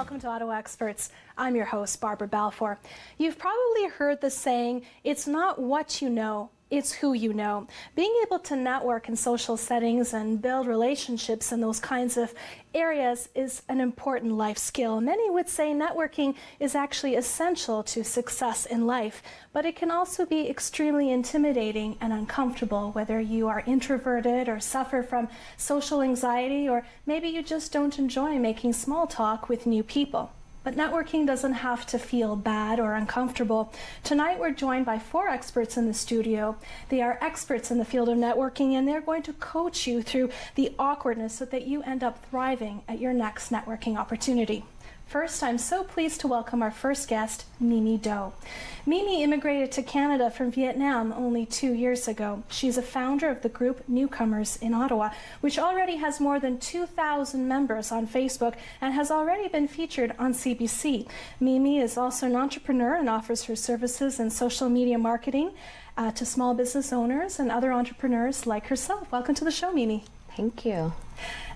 welcome to Ottawa Experts. I'm your host, Barbara Balfour. You've probably heard the saying, it's not what you know, it's who you know. Being able to network in social settings and build relationships in those kinds of areas is an important life skill. Many would say networking is actually essential to success in life, but it can also be extremely intimidating and uncomfortable, whether you are introverted or suffer from social anxiety, or maybe you just don't enjoy making small talk with new people. But networking doesn't have to feel bad or uncomfortable. Tonight we're joined by 4 experts in the studio. They are experts in the field of networking, and they're going to coach you through the awkwardness so that you end up thriving at your next networking opportunity. First, I'm so pleased to welcome our first guest, Mimi Do. Mimi immigrated to Canada from Vietnam only 2 years ago. She's a founder of the group Newcomers in Ottawa, which already has more than 2,000 members on Facebook and has already been featured on CBC. Mimi is also an entrepreneur and offers her services in social media marketing to small business owners and other entrepreneurs like herself. Welcome to the show, Mimi. Thank you.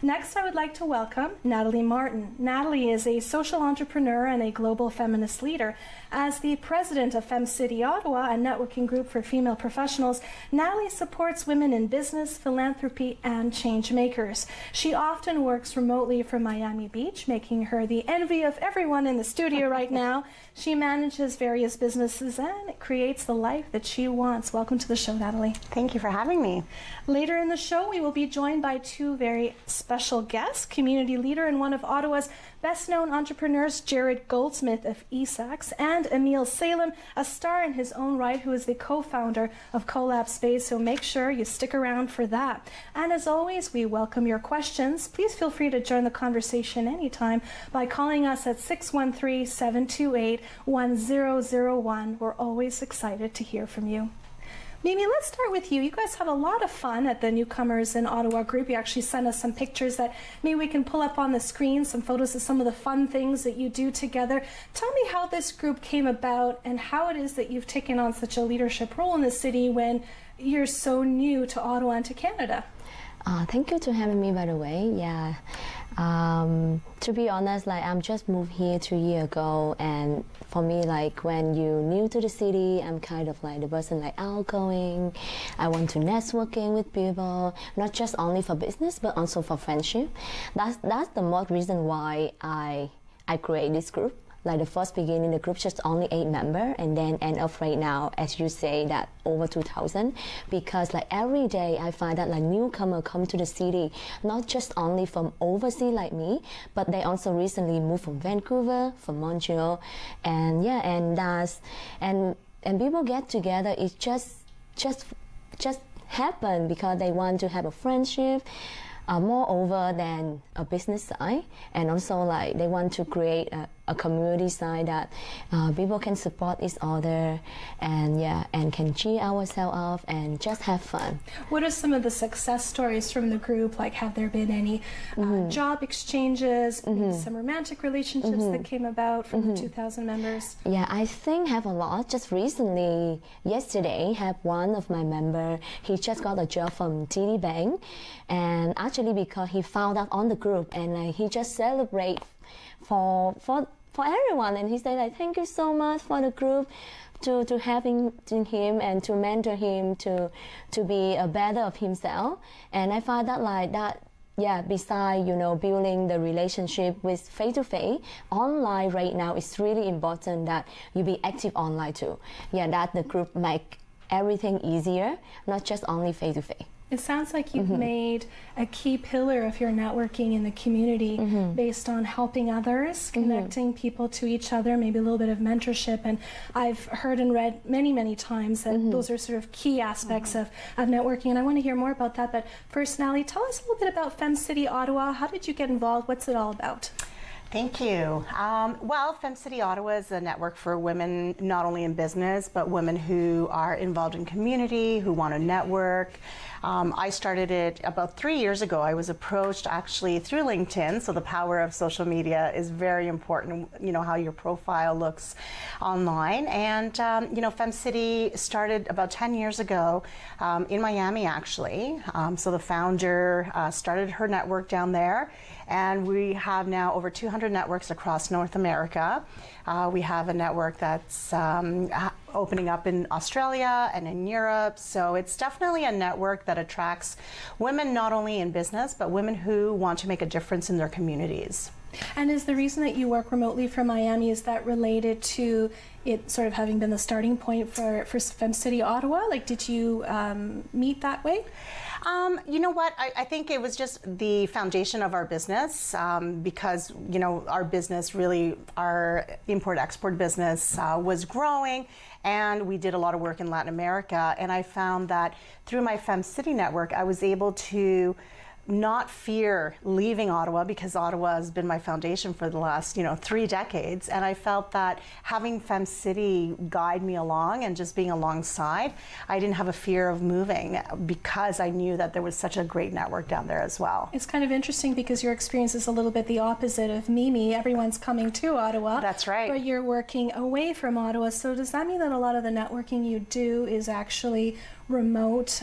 Next, I would like to welcome Natalie Martin. Natalie is a social entrepreneur and a global feminist leader. As the president of FemCity Ottawa, a networking group for female professionals, Natalie supports women in business, philanthropy, and change makers. She often works remotely from Miami Beach, making her the envy of everyone in the studio right now. She manages various businesses and creates the life that she wants. Welcome to the show, Natalie. Thank you for having me. Later in the show, we will be joined by 2 very special guests, community leader and one of Ottawa's best-known entrepreneurs, Jarrod Goldsmith of eSAX, and Emile Salem, a star in his own right, who is the co-founder of Collab Space, so make sure you stick around for that. And as always, we welcome your questions. Please feel free to join the conversation anytime by calling us at 613-728-1001. We're always excited to hear from you. Mimi, let's start with you. You guys have a lot of fun at the Newcomers in Ottawa group. You actually sent us some pictures that maybe we can pull up on the screen, some photos of some of the fun things that you do together. Tell me how this group came about and how it is that you've taken on such a leadership role in the city when you're so new to Ottawa and to Canada. Thank you for having me, by the way. Yeah. To be honest, I'm just moved here 2 years ago, and for me, when you're new to the city, I'm kind of the person outgoing. I want to networking with people, not just only for business, but also for friendship. That's the most reason why I create this group. The first beginning, the group just only 8 members, and then end up right now, as you say, that over 2,000. Because every day I find that newcomer come to the city, not just only from overseas like me, but they also recently moved from Vancouver, from Montreal, and people get together. It just happen because they want to have a friendship. Moreover than a business side, and also they want to create a community side that people can support each other and can cheer ourselves up and just have fun. What are some of the success stories from the group? Have there been any job exchanges, some romantic relationships that came about from the 2,000 members? Yeah, I think have a lot. Just recently, yesterday, have one of my member, he just got a job from TD Bank, and actually because he found out on the group, and he just celebrate for everyone, and he said thank you so much for the group to having him and to mentor him to be a better of himself. And I find that besides building the relationship with face-to-face, online right now it's really important that you be active online too. That the group make everything easier, not just only face-to-face. It sounds like you've made a key pillar of your networking in the community based on helping others, connecting people to each other, maybe a little bit of mentorship. And I've heard and read many, many times that those are sort of key aspects of networking. And I want to hear more about that. But first, Natalie, tell us a little bit about FemCity Ottawa. How did you get involved? What's it all about? Thank you. Well, FemCity Ottawa is a network for women, not only in business, but women who are involved in community, who want to network. I started it about 3 years ago. I was approached actually through LinkedIn, so the power of social media is very important, you know, how your profile looks online. And, you know, FemCity started about 10 years ago in Miami, actually. So the founder started her network down there, and we have now over 200 networks across North America. We have a network that's opening up in Australia and in Europe. So it's definitely a network that attracts women not only in business, but women who want to make a difference in their communities. And is the reason that you work remotely from Miami, is that related to it sort of having been the starting point for FemCity Ottawa? Like, did you meet that way? You know what? I think it was just the foundation of our business because, you know, our business really, our import-export business was growing, and we did a lot of work in Latin America. And I found that through my FemCity network, I was able to not fear leaving Ottawa, because Ottawa has been my foundation for the last, you know, 3 decades. And I felt that having FemCity guide me along and just being alongside, I didn't have a fear of moving because I knew that there was such a great network down there as well. It's kind of interesting because your experience is a little bit the opposite of Mimi. Everyone's coming to Ottawa. That's right. But you're working away from Ottawa. So does that mean that a lot of the networking you do is actually remote,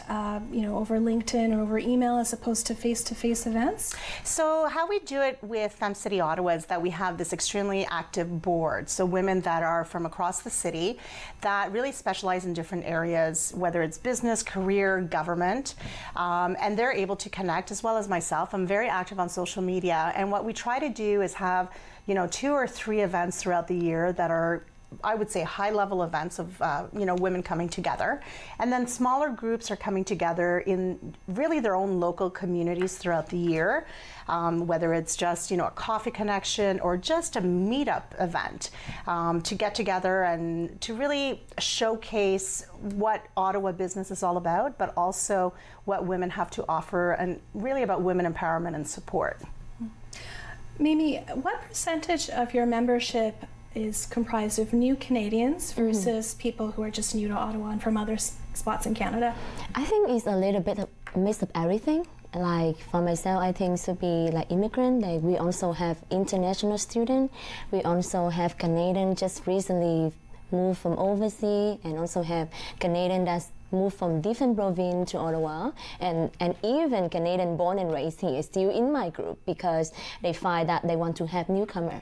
you know, over LinkedIn or over email as opposed to face-to-face events? So how we do it with FemCity Ottawa is that we have this extremely active board. So women that are from across the city that really specialize in different areas, whether it's business, career, government, and they're able to connect, as well as myself. I'm very active on social media, and what we try to do is have, you know, 2 or 3 events throughout the year that are, I would say, high-level events of you know, women coming together, and then smaller groups are coming together in really their own local communities throughout the year, whether it's just, you know, a coffee connection or just a meetup event to get together and to really showcase what Ottawa business is all about, but also what women have to offer, and really about women empowerment and support. Mimi, what percentage of your membership is comprised of new Canadians versus people who are just new to Ottawa and from other spots in Canada? I think it's a little bit of a mix of everything. Like for myself, I think to be like immigrant. Like we also have international students. We also have Canadian just recently moved from overseas, and also have Canadian that's moved from different province to Ottawa, and even Canadian born and raised here still in my group because they find that they want to have newcomer.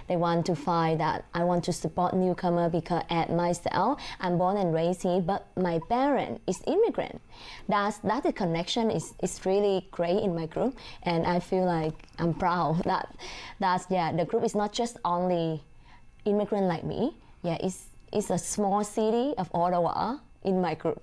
They want to find that I want to support newcomer because at myself, I'm born and raised here, but my parent is immigrant. That the connection is really great in my group, and I feel like I'm proud that the group is not just only immigrant like me. Yeah, it's a small city of Ottawa in my group.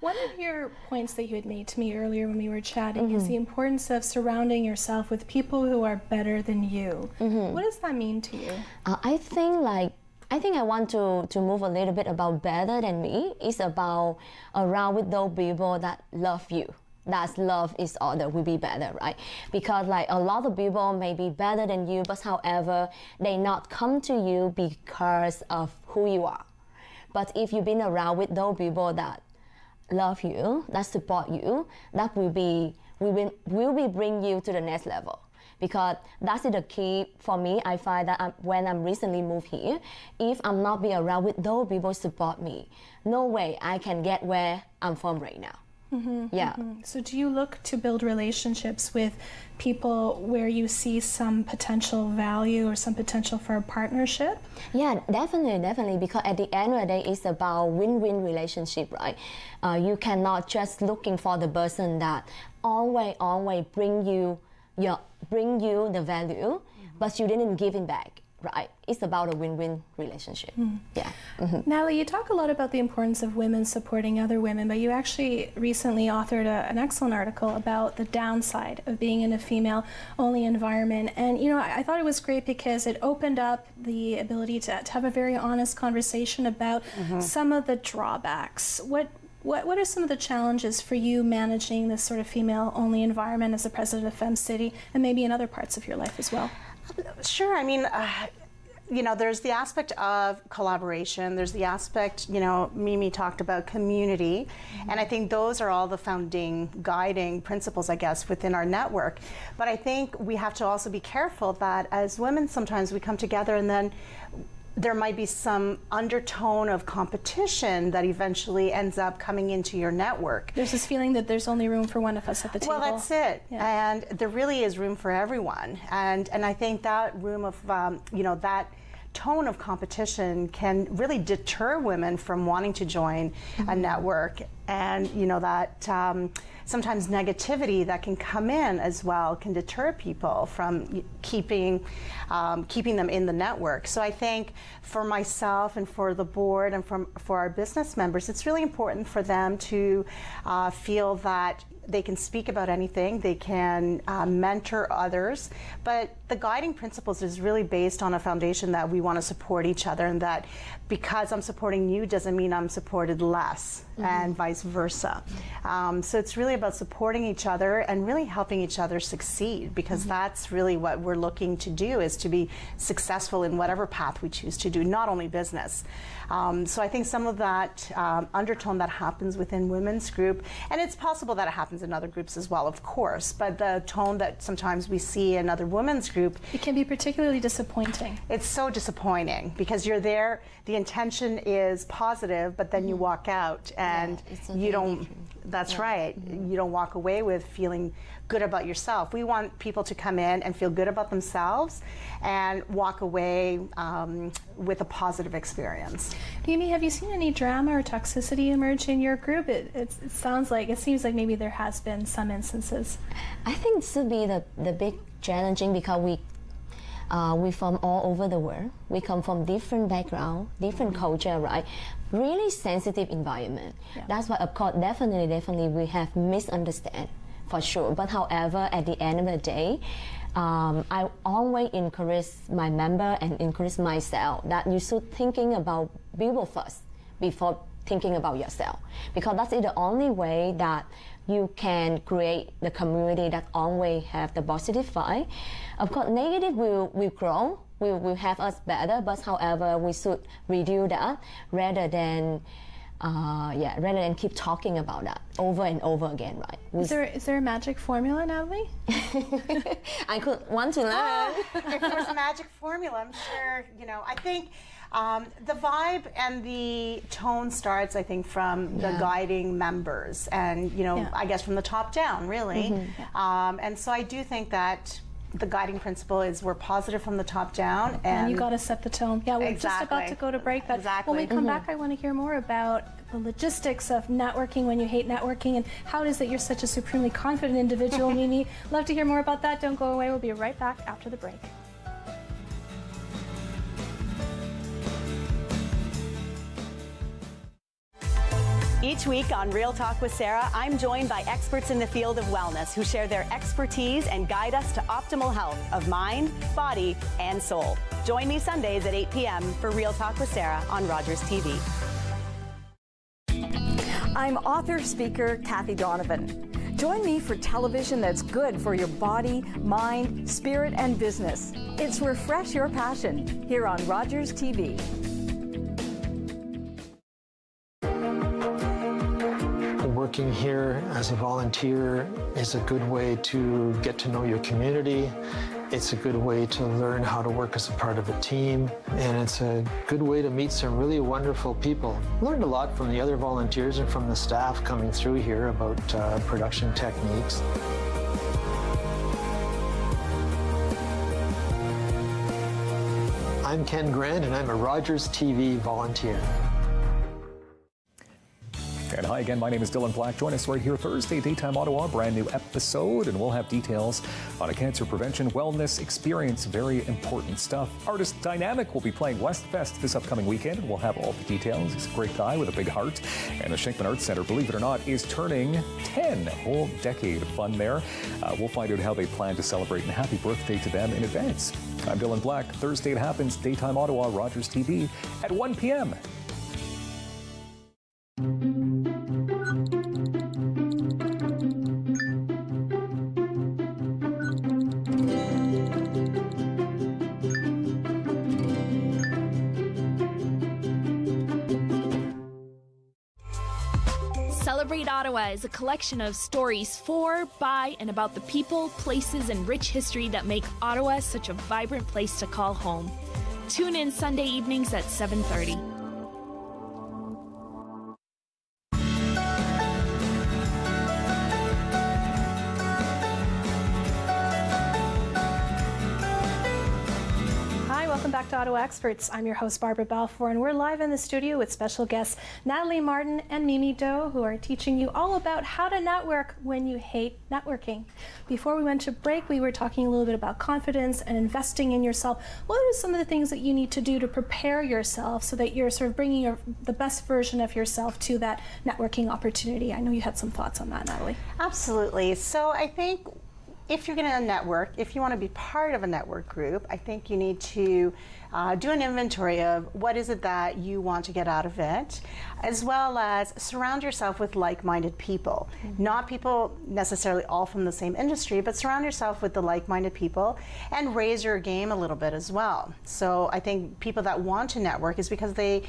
One of your points that you had made to me earlier when we were chatting is the importance of surrounding yourself with people who are better than you. What does that mean to you? I think I want to move a little bit about better than me. It's about around with those people that love you. That's love is other will be better, right? Because like a lot of people may be better than you, but however, they not come to you because of who you are. But if you've been around with those people that love you, that support you, that will be bring you to the next level. Because that's the key for me. I find that when I'm recently moved here, if I'm not be around with those people support me, no way I can get where I'm from right now. So do you look to build relationships with people where you see some potential value or some potential for a partnership? Yeah, definitely, because at the end of the day, it's about win-win relationship, right? You cannot just looking for the person that always bring you the value, but you didn't give it back. Right, it's about a win-win relationship. Natalie, you talk a lot about the importance of women supporting other women, but you actually recently authored an excellent article about the downside of being in a female-only environment. And you know, I thought it was great because it opened up the ability to have a very honest conversation about some of the drawbacks. What are some of the challenges for you managing this sort of female-only environment as the president of FemCity, and maybe in other parts of your life as well? Sure. I mean, you know, there's the aspect of collaboration. There's the aspect, you know, Mimi talked about community. And I think those are all the founding, guiding principles, I guess, within our network. But I think we have to also be careful that as women, sometimes we come together and then there might be some undertone of competition that eventually ends up coming into your network. There's this feeling that there's only room for one of us at the table. Well, that's it. Yeah. And there really is room for everyone. And I think that room of, you know, that tone of competition can really deter women from wanting to join a network. And, you know, that sometimes negativity that can come in as well can deter people from keeping them in the network. So I think for myself and for the board and for our business members, it's really important for them to feel that they can speak about anything, they can mentor others, but the guiding principles is really based on a foundation that we want to support each other, and that because I'm supporting you doesn't mean I'm supported less, and vice versa. So it's really about supporting each other and really helping each other succeed, because that's really what we're looking to do, is to be successful in whatever path we choose to do, not only business. So I think some of that undertone that happens within women's group, and it's possible that it happens in other groups as well, of course, but the tone that sometimes we see in other women's group, it can be particularly disappointing. It's so disappointing because you're there, the intention is positive, but then you walk out and you don't, that's right, you don't walk away with feeling good about yourself. We want people to come in and feel good about themselves and walk away with a positive experience. Mimi, have you seen any drama or toxicity emerge in your group? It seems like maybe there has been some instances. I think this would be the big challenging, because we from all over the world. We come from different background, different culture, right? Really sensitive environment. Yeah. That's why, of course, definitely we have misunderstand, for sure. But however, at the end of the day, I always encourage my member and encourage myself that you should thinking about people first before thinking about yourself, because that's the only way that you can create the community that always have the positive vibe. Of course, negative will grow, will have us better, but however, we should reduce that rather than keep talking about that over and over again, right? Is there a magic formula, Natalie? I could want to learn. If there's a magic formula, I'm sure, you know, I think the vibe and the tone starts, I think, from the guiding members, and, you know, I guess from the top down, really. And so I do think that the guiding principle is we're positive from the top down, and you got to set the tone. Yeah, we're just about to go to break, but when we come back, I want to hear more about the logistics of networking when you hate networking, and how it is that you're such a supremely confident individual, Mimi. Love to hear more about that. Don't go away. We'll be right back after the break. Each week on Real Talk with Sarah, I'm joined by experts in the field of wellness who share their expertise and guide us to optimal health of mind, body, and soul. Join me Sundays at 8 p.m. for Real Talk with Sarah on Rogers TV. I'm author, speaker Kathy Donovan. Join me for television that's good for your body, mind, spirit, and business. It's Refresh Your Passion here on Rogers TV. Working here as a volunteer is a good way to get to know your community. It's a good way to learn how to work as a part of a team, and it's a good way to meet some really wonderful people. Learned a lot from the other volunteers and from the staff coming through here about production techniques. I'm Ken Grant, and I'm a Rogers TV volunteer. And hi again, my name is Dylan Black. Join us right here Thursday, Daytime Ottawa, brand new episode, and we'll have details on a cancer prevention wellness experience. Very important stuff. Artist Dynamic will be playing Westfest this upcoming weekend. We'll have all the details. He's a great guy with a big heart. And the Shankman Arts Centre, believe it or not, is turning 10. A whole decade of fun there. We'll find out how they plan to celebrate, and happy birthday to them in advance. I'm Dylan Black. Thursday it happens, Daytime Ottawa, Rogers TV at 1 p.m. Celebrate Ottawa is a collection of stories for, by, and about the people, places, and rich history that make Ottawa such a vibrant place to call home. Tune in Sunday evenings at 7:30. Welcome back to Ottawa Experts. I'm your host, Barbara Balfour, and we're live in the studio with special guests Natalie Martin and Mimi Doe, who are teaching you all about how to network when you hate networking. Before we went to break, we were talking a little bit about confidence and investing in yourself. What are some of the things that you need to do to prepare yourself so that you're sort of bringing the best version of yourself to that networking opportunity? I know you had some thoughts on that, Natalie. Absolutely. So I think if you're going to network, if you want to be part of a network group, I think you need to do an inventory of what is it that you want to get out of it, as well as surround yourself with like-minded people. Not people necessarily all from the same industry, but surround yourself with the like-minded people and raise your game a little bit as well. So I think people that want to network is because they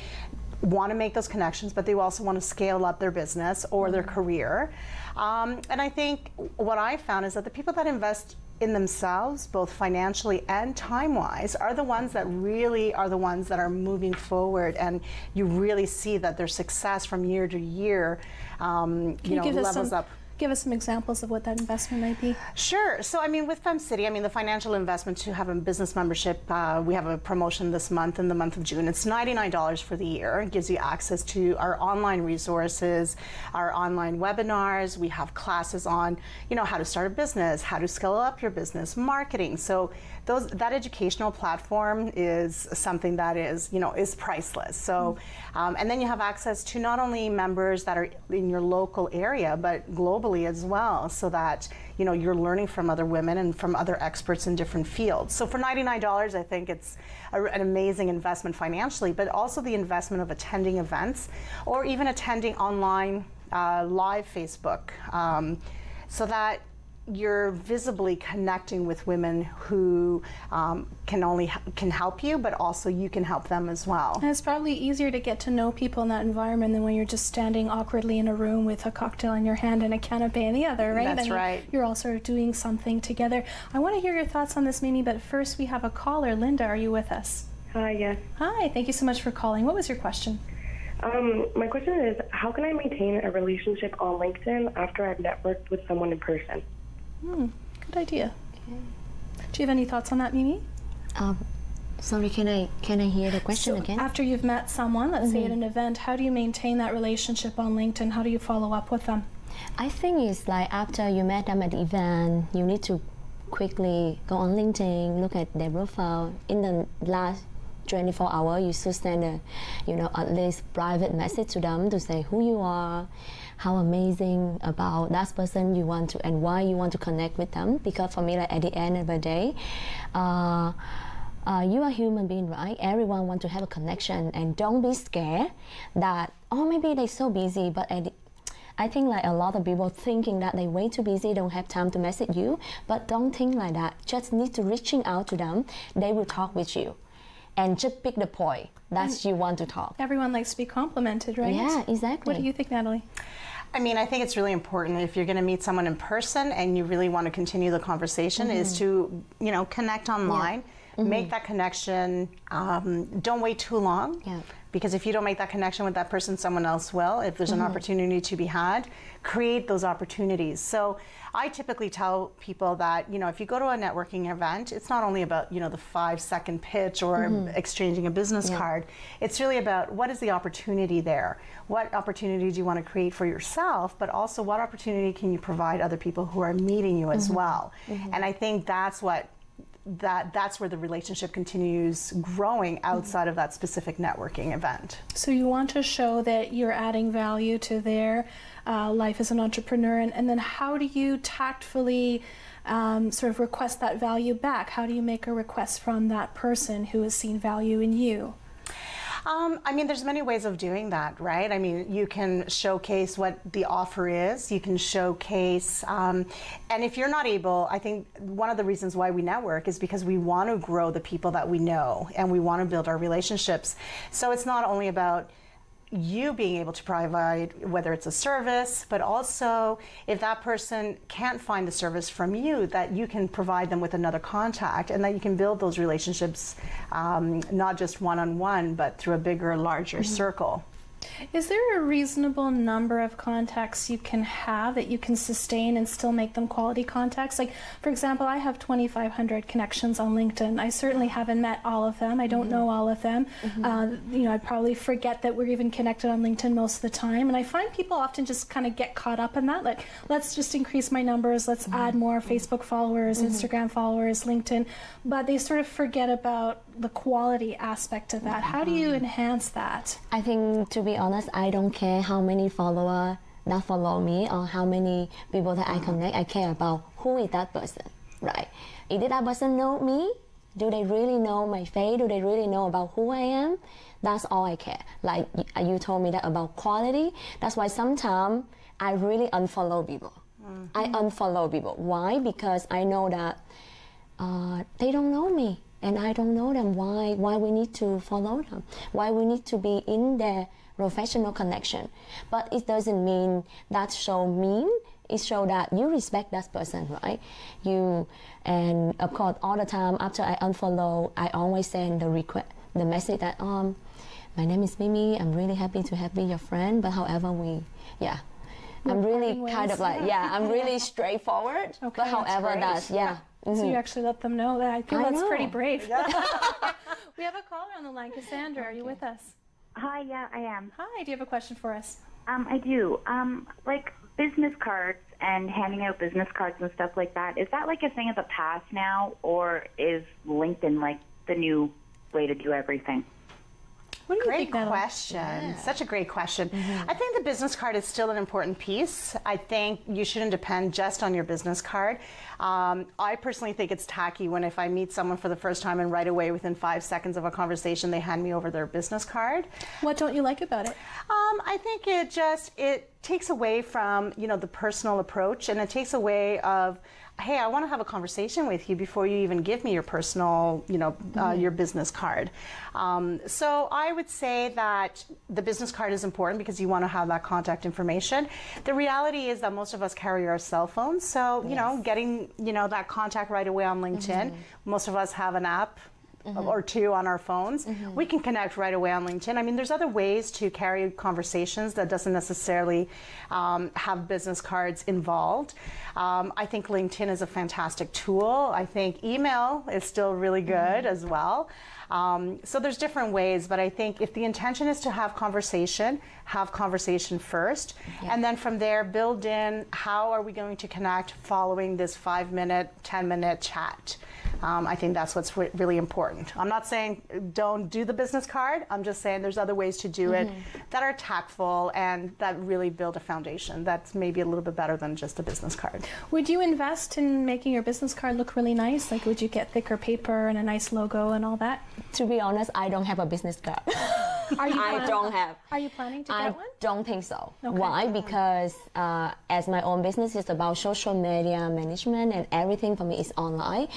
want to make those connections, but they also want to scale up their business or their career. And I think what I found is that the people that invest in themselves, both financially and time-wise, are the ones that really are the ones that are moving forward, and you really see that their success from year to year, levels up. Give us some examples of what that investment might be. Sure. So, I mean, with FemCity, the financial investment to have a business membership, we have a promotion this month, in the month of June. It's $99 for the year. It gives you access to our online resources, our online webinars. We have classes on, how to start a business, how to scale up your business, marketing. So that educational platform is something that is priceless. So, and then you have access to not only members that are in your local area, but globally as well, so that you're learning from other women and from other experts in different fields. So for $99, I think it's an amazing investment financially, but also the investment of attending events or even attending online live Facebook, so that you're visibly connecting with women who can help you, but also you can help them as well. And it's probably easier to get to know people in that environment than when you're just standing awkwardly in a room with a cocktail in your hand and a canapé in the other, right? That's right. You're all sort of doing something together. I want to hear your thoughts on this, Mimi, but first we have a caller. Linda, are you with us? Hi, yes. Hi, thank you so much for calling. What was your question? My question is, how can I maintain a relationship on LinkedIn after I've networked with someone in person? Good idea. Okay. Do you have any thoughts on that, Mimi? Sorry, can I hear the question again? After you've met someone, let's say at an event, how do you maintain that relationship on LinkedIn? How do you follow up with them? I think it's like after you met them at the event, you need to quickly go on LinkedIn, look at their profile. In the last 24 hours, you should send at least private message to them to say who you are, how amazing about that person you want to, and why you want to connect with them. Because for me, like at the end of the day, you are a human being, right? Everyone wants to have a connection, and don't be scared that, maybe they're so busy, but I think like a lot of people thinking that they're way too busy, don't have time to message you, but don't think like that. Just need to reaching out to them. They will talk with you. And just pick the point that you want to talk. Everyone likes to be complimented, right? Yeah, exactly. What do you think, Natalie? I think it's really important if you're going to meet someone in person and you really want to continue the conversation is to, connect online, make that connection. Don't wait too long. Yeah. Because if you don't make that connection with that person, someone else will. If there's an opportunity to be had, create those opportunities. So I typically tell people that, if you go to a networking event, it's not only about, the 5-second pitch or exchanging a business card. It's really about what is the opportunity there? What opportunity do you want to create for yourself, but also what opportunity can you provide other people who are meeting you as well? And I think that's where the relationship continues growing outside of that specific networking event. So you want to show that you're adding value to their life as an entrepreneur, and then how do you tactfully sort of request that value back? How do you make a request from that person who has seen value in you? There's many ways of doing that, right? You can showcase what the offer is. You can showcase, and if you're not able, I think one of the reasons why we network is because we want to grow the people that we know and we want to build our relationships. So it's not only about you being able to provide, whether it's a service, but also if that person can't find the service from you, that you can provide them with another contact, and that you can build those relationships, not just one-on-one, but through a bigger, larger circle. Is there a reasonable number of contacts you can have that you can sustain and still make them quality contacts? Like, for example, I have 2,500 connections on LinkedIn. I certainly haven't met all of them. I don't know all of them. I probably forget that we're even connected on LinkedIn most of the time. And I find people often just kind of get caught up in that. Like, let's just increase my numbers. Let's add more Facebook followers, Instagram followers, LinkedIn. But they sort of forget about the quality aspect of that. How do you enhance that? I think, to be honest, I don't care how many followers that follow me or how many people that I connect. I care about who is that person, right? Did that person know me? Do they really know my face? Do they really know about who I am? That's all I care. Like you told me that about quality. That's why sometimes I really unfollow people. I unfollow people. Why? Because I know that they don't know me. And I don't know them. Why we need to follow them? Why we need to be in their professional connection? But it doesn't mean that's so mean. It shows that you respect that person, right? And of course, all the time after I unfollow, I always send the message that my name is Mimi. I'm really happy to have been your friend. But however, I'm really kind of like I'm really straightforward. Okay, but however, that's So you actually let them know that. I feel that's pretty brave. We have a caller on the line. Cassandra, are you with us? Hi, yeah, I am. Hi, do you have a question for us? I do. Like business cards and handing out business cards and stuff like that, is that like a thing of the past now, or is LinkedIn like the new way to do everything? What do you Great think, question. Yeah. Such a great question. I think the business card is still an important piece. I think you shouldn't depend just on your business card. I personally think it's tacky when if I meet someone for the first time and right away within 5 seconds of a conversation they hand me over their business card. What don't you like about it? I think it takes away from the personal approach, and it takes away of, hey, I want to have a conversation with you before you even give me your personal, your business card. So I would say that the business card is important because you want to have that contact information. The reality is that most of us carry our cell phones, so getting that contact right away on LinkedIn. Most of us have an app or two on our phones. We can connect right away on LinkedIn. I mean, there's other ways to carry conversations that doesn't necessarily have business cards involved. I think LinkedIn is a fantastic tool. I think email is still really good as well. So there's different ways, but I think if the intention is to have conversation first, and then from there build in how are we going to connect following this 5-minute, 10-minute chat. I think that's what's really important. I'm not saying don't do the business card. I'm just saying there's other ways to do it that are tactful and that really build a foundation that's maybe a little bit better than just a business card. Would you invest in making your business card look really nice? Like, would you get thicker paper and a nice logo and all that? To be honest, I don't have a business card. I don't have. Are you planning to get one? I don't think so. Okay. Why? Because as my own business is about social media management and everything for me is online.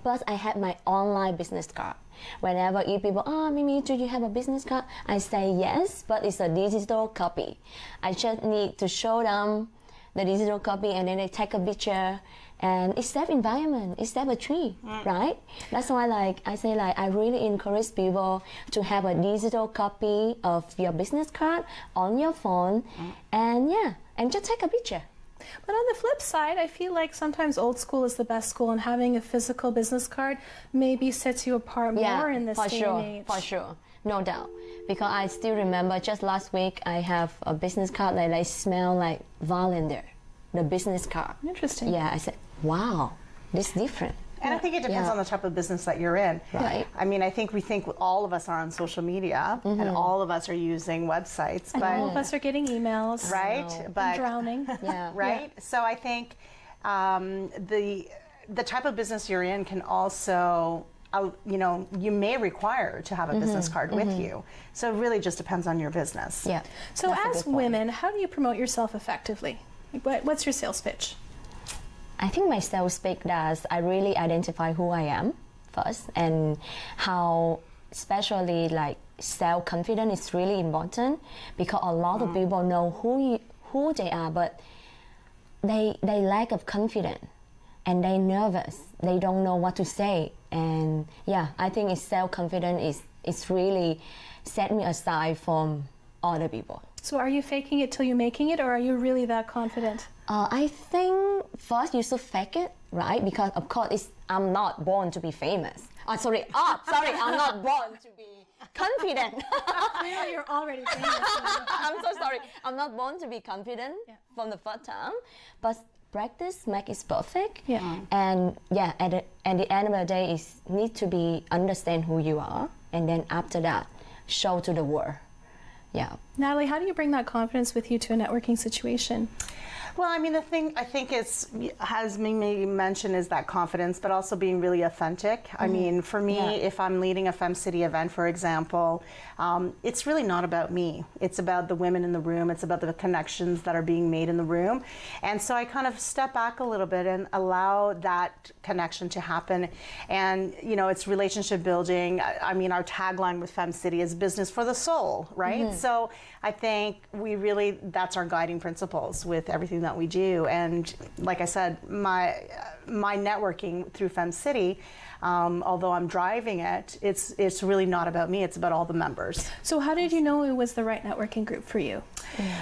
But I have my online business card. Whenever you people, Mimi, do you have a business card? I say yes, but it's a digital copy. I just need to show them the digital copy and then they take a picture. And it's safe environment, it's safe a tree, right? That's why I say I really encourage people to have a digital copy of your business card on your phone and just take a picture. But on the flip side, I feel like sometimes old school is the best school, and having a physical business card maybe sets you apart more in this day and age. For sure, no doubt. Because I still remember just last week I have a business card that I smell like lavender, the business card. Interesting. Yeah, I said, wow, this is different. And I think it depends on the type of business that you're in. Right. I mean, I think all of us are on social media and all of us are using websites. And all of us are getting emails. Right. But drowning. Right. Yeah. So I think the type of business you're in can also, you may require to have a business card with you. So it really just depends on your business. Yeah. So as women, how do you promote yourself effectively? What's your sales pitch? I think my sales pitch does. I really identify who I am first and how, especially self-confidence is really important, because a lot of people know who they are, but they lack of confidence and they nervous. They don't know what to say. And yeah, I think it's self-confidence is really set me aside from other people. So are you faking it till you're making it, or are you really that confident? I think first you should fake it, right? Because of course I'm not born to be famous. Sorry, I'm not born to be confident. Clearly you're already famous. I'm so sorry. I'm not born to be confident from the first time, but practice makes it perfect. Yeah. And yeah, at the end of the day, is need to be understand who you are, and then after that, show to the world. Yeah. Natalie, how do you bring that confidence with you to a networking situation? Well, I mean, the thing I think has Mimi mentioned is that confidence, but also being really authentic. I mean, for me, if I'm leading a FemCity event, for example, it's really not about me. It's about the women in the room. It's about the connections that are being made in the room. And so I kind of step back a little bit and allow that connection to happen. And, you know, it's relationship building. I mean, our tagline with FemCity is business for the soul, right? So I think that's our guiding principles with everything that we do. And like I said, my networking through FemCity, although I'm driving it, it's really not about me, it's about all the members. So how did you know it was the right networking group for you?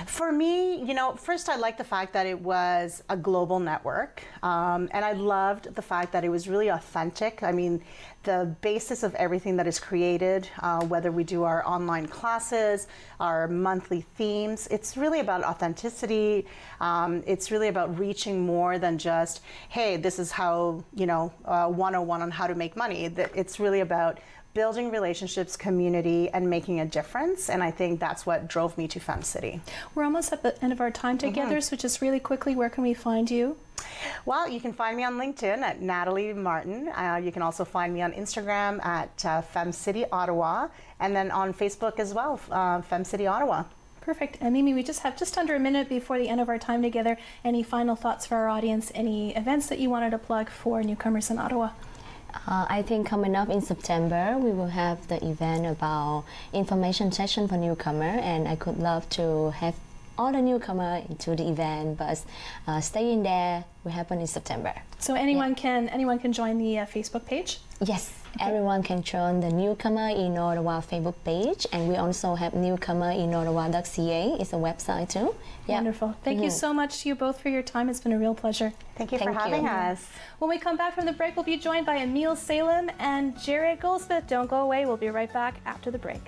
For me, you know, first I liked the fact that it was a global network, and I loved the fact that it was really authentic. I mean, the basis of everything that is created, whether we do our online classes, our monthly themes, it's really about authenticity. It's really about reaching more than just, hey, this is how, you know, 101 on how to make money. It's really about building relationships, community, and making a difference. And I think that's what drove me to FemCity. We're almost at the end of our time together, so just really quickly, where can we find you? Well, you can find me on LinkedIn at Natalie Martin. You can also find me on Instagram at FemCity Ottawa, and then on Facebook as well, FemCity Ottawa. Perfect. And Mimi, we just have just under a minute before the end of our time together. Any final thoughts for our audience? Any events that you wanted to plug for newcomers in Ottawa? I think coming up in September, we will have the event about information session for newcomer, and I could love to have all the newcomer into the event, but stay in there. Will happen in September. So anyone can join the Facebook page? Yes, everyone can join the Newcomer in Ottawa Facebook page, and we also have newcomerinOttawa.ca. It's a website too. Yeah. Wonderful. Thank you so much to you both for your time. It's been a real pleasure. Thank you for having us. When we come back from the break, we'll be joined by Emile Salem and Jarrod Goldsmith. Don't go away. We'll be right back after the break.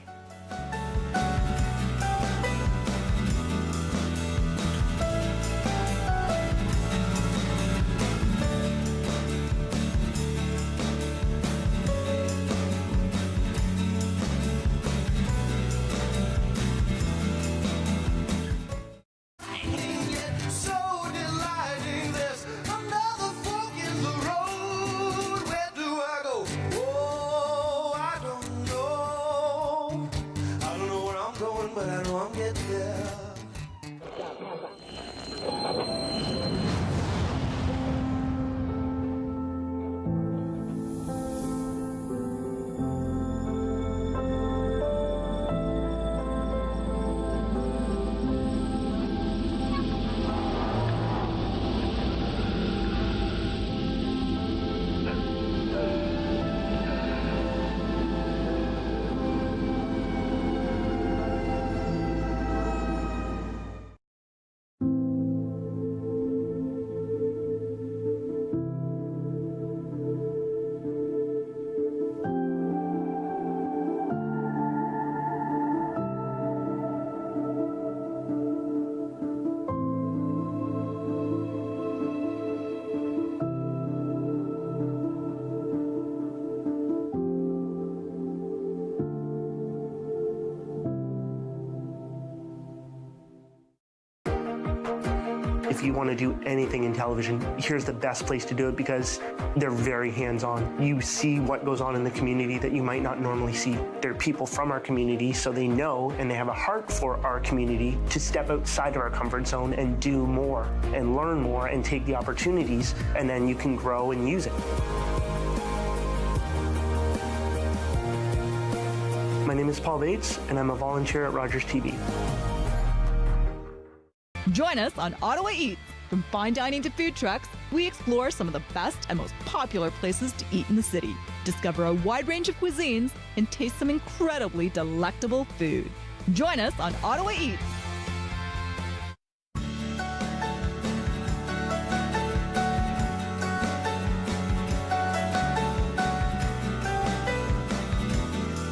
If you want to do anything in television, here's the best place to do it because they're very hands-on. You see what goes on in the community that you might not normally see. They're people from our community, so they know and they have a heart for our community to step outside of our comfort zone and do more and learn more and take the opportunities, and then you can grow and use it. My name is Paul Bates, and I'm a volunteer at Rogers TV. Join us on Ottawa Eats. From fine dining to food trucks, we explore some of the best and most popular places to eat in the city. Discover a wide range of cuisines and taste some incredibly delectable food. Join us on Ottawa Eats.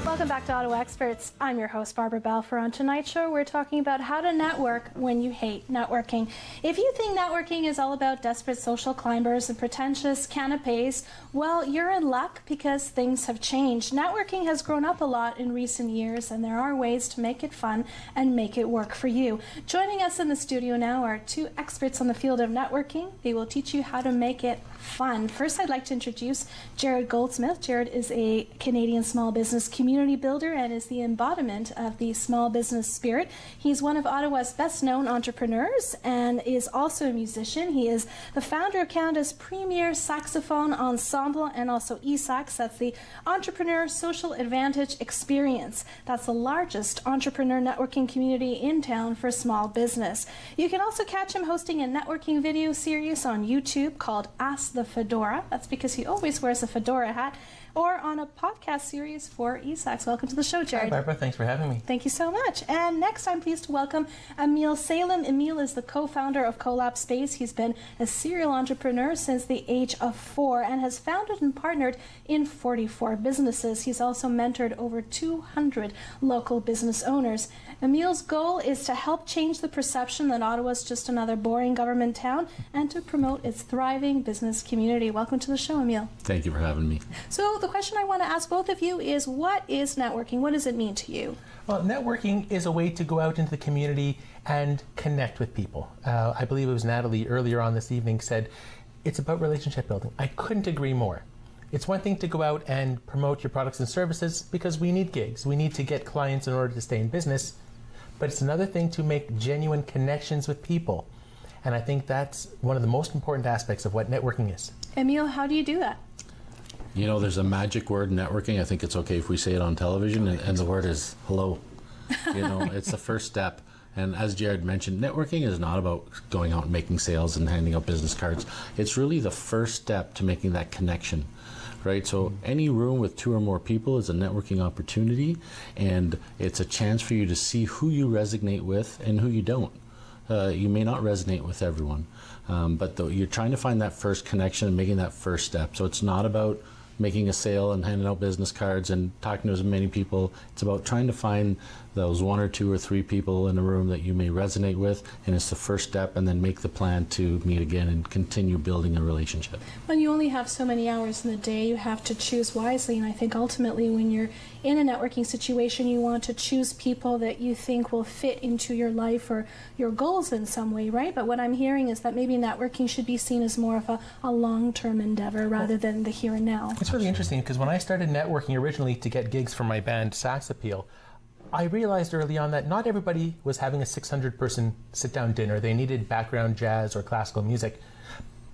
Welcome back to Ottawa Experts. I'm your host, Barbara Balfour. On tonight's show, we're talking about how to network when you hate networking. If you think networking is all about desperate social climbers and pretentious canapes, well, you're in luck because things have changed. Networking has grown up a lot in recent years, and there are ways to make it fun and make it work for you. Joining us in the studio now are two experts on the field of networking. They will teach you how to make it fun. First, I'd like to introduce Jarrod Goldsmith. Jarrod is a Canadian small business community builder and is the embodiment of the small business spirit. He's one of Ottawa's best-known entrepreneurs and is also a musician. He is the founder of Canada's premier saxophone ensemble and also eSAX. That's the Entrepreneur Social Advantage Experience. That's the largest entrepreneur networking community in town for small business. You can also catch him hosting a networking video series on YouTube called Ask the Fedora. That's because he always wears a fedora hat. Or on a podcast series for eSAX. Welcome to the show, Jarrod. Hi, Barbara. Thanks for having me. Thank you so much. And next, I'm pleased to welcome Emile Salem. Emile is the co-founder of Collab Space. He's been a serial entrepreneur since the age of 4 and has founded and partnered in 44 businesses. He's also mentored over 200 local business owners. Emile's goal is to help change the perception that Ottawa's just another boring government town and to promote its thriving business community. Welcome to the show, Emile. Thank you for having me. So the question I want to ask both of you is, what is networking? What does it mean to you? Well, networking is a way to go out into the community and connect with people. I believe it was Natalie earlier on this evening said, it's about relationship building. I couldn't agree more. It's one thing to go out and promote your products and services because we need gigs. We need to get clients in order to stay in business. But it's another thing to make genuine connections with people. And I think that's one of the most important aspects of what networking is. Emile, how do you do that? You know, there's a magic word, networking. I think it's okay if we say it on television, and the word is hello. You know, it's the first step. And as Jarrod mentioned, networking is not about going out and making sales and handing out business cards. It's really the first step to making that connection. Right? So any room with 2 or more people is a networking opportunity, and it's a chance for you to see who you resonate with and who you don't. You may not resonate with everyone, but you're trying to find that first connection and making that first step. So it's not about making a sale and handing out business cards and talking to as many people. It's about trying to find those 1 or 2 or 3 people in a room that you may resonate with, and it's the first step, and then make the plan to meet again and continue building a relationship. When you only have so many hours in the day, you have to choose wisely, and I think ultimately when you're in a networking situation, you want to choose people that you think will fit into your life or your goals in some way, right? But what I'm hearing is that maybe networking should be seen as more of a long-term endeavor rather than the here and now. It's really interesting because when I started networking originally to get gigs for my band Sax Appeal, I realized early on that not everybody was having a 600-person sit-down dinner. They needed background jazz or classical music.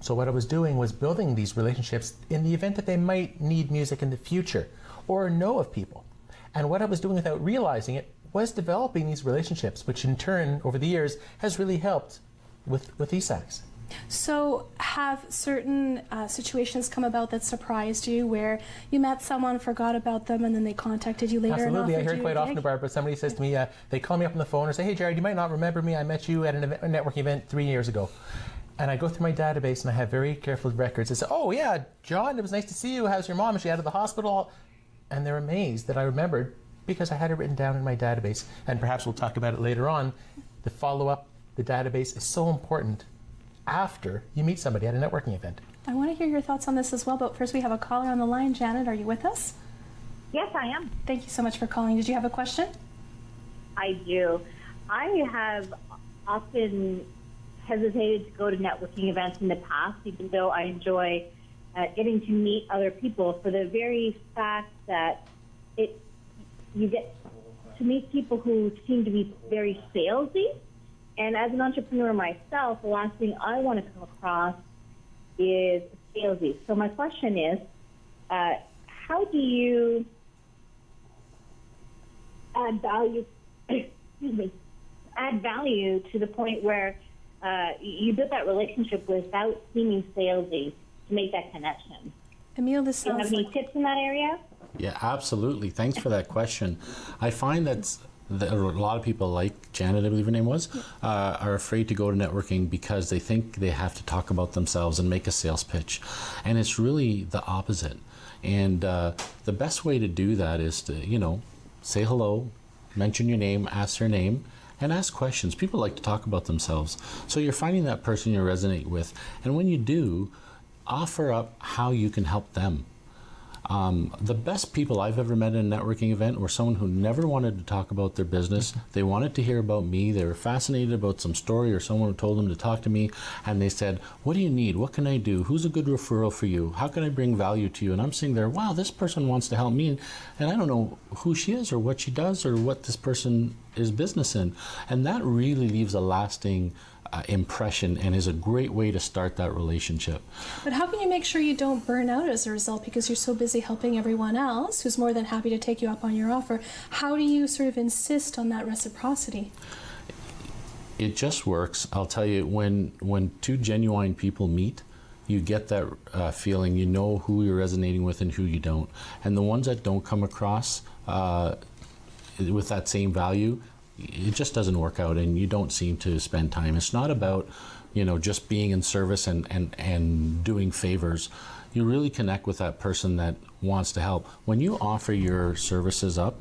So what I was doing was building these relationships in the event that they might need music in the future or know of people. And what I was doing without realizing it was developing these relationships, which in turn, over the years, has really helped with eSAX. So have certain situations come about that surprised you, where you met someone, forgot about them, and then they contacted you later? Absolutely. And I hear it quite often, Barbara. Somebody says to me, they call me up on the phone and say, hey, Jarrod, you might not remember me. I met you at a networking event 3 years ago. And I go through my database and I have very careful records. I say, oh, yeah, John, it was nice to see you. How's your mom? Is she out of the hospital? And they're amazed that I remembered because I had it written down in my database. And perhaps we'll talk about it later on. The follow-up, the database is so important after you meet somebody at a networking event. I want to hear your thoughts on this as well, but first we have a caller on the line. Janet, are you with us? Yes, I am. Thank you so much for calling. Did you have a question? I do. I have often hesitated to go to networking events in the past, even though I enjoy getting to meet other people, for the very fact that you get to meet people who seem to be very salesy. And as an entrepreneur myself, the last thing I want to come across is salesy. So my question is, how do you add value, add value to the point where you build that relationship without seeming salesy to make that connection. Emile, this sounds Do you have any tips in that area? Yeah, absolutely. Thanks for that question. I find that a lot of people, like Janet, I believe her name was, are afraid to go to networking because they think they have to talk about themselves and make a sales pitch. And it's really the opposite. And the best way to do that is to, say hello, mention your name, ask their name, and ask questions. People like to talk about themselves. So you're finding that person you resonate with. And when you do, offer up how you can help them. The best people I've ever met in a networking event were someone who never wanted to talk about their business. They wanted to hear about me. They were fascinated about some story or someone who told them to talk to me. And they said, what do you need? What can I do? Who's a good referral for you? How can I bring value to you? And I'm sitting there, wow, this person wants to help me. And I don't know who she is or what she does or what this person is business in. And that really leaves a lasting impression and is a great way to start that relationship. But how can you make sure you don't burn out as a result because you're so busy helping everyone else who's more than happy to take you up on your offer? How do you sort of insist on that reciprocity? It just works. I'll tell you, when two genuine people meet, you get that feeling, you know who you're resonating with and who you don't. And the ones that don't come across with that same value, it just doesn't work out and you don't seem to spend time. It's not about, just being in service and doing favors. You really connect with that person that wants to help. When you offer your services up,